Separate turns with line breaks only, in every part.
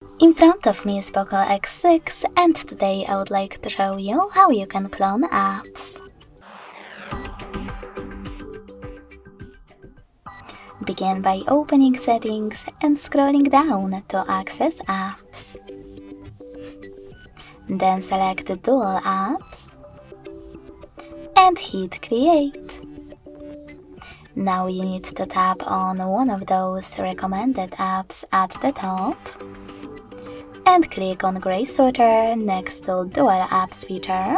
In front of me is POCO X6 and today I would like to show you how you can clone apps. Begin by opening Settings and scrolling down to access apps. Then select Dual Apps and hit Create. Now you need to tap on one of those recommended apps at the top and click on gray sweater next to Dual Apps feature.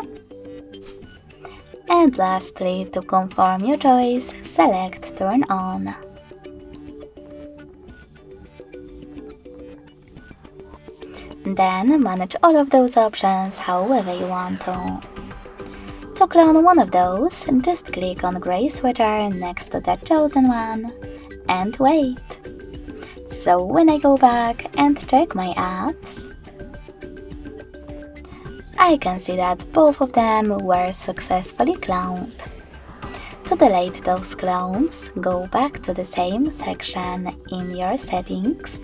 And lastly, to confirm your choice, select Turn On. Then manage all of those options however you want to. To clone one of those, just click on gray sweater next to the chosen one and wait. So when I go back and check my apps, I can see that both of them were successfully cloned. To delete those clones, go back to the same section in your settings,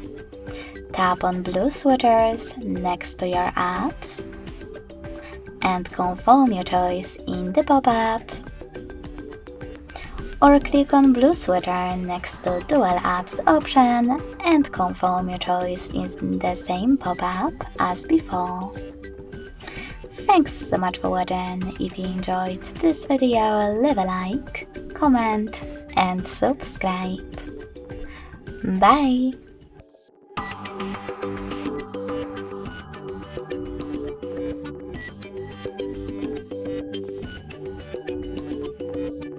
tap on blue sweaters next to your apps, and confirm your choice in the pop-up, or click on blue sweater next to Dual Apps option and confirm your choice in the same pop-up as before. Thanks so much for watching. If you enjoyed this video, leave a like, comment and subscribe. Bye!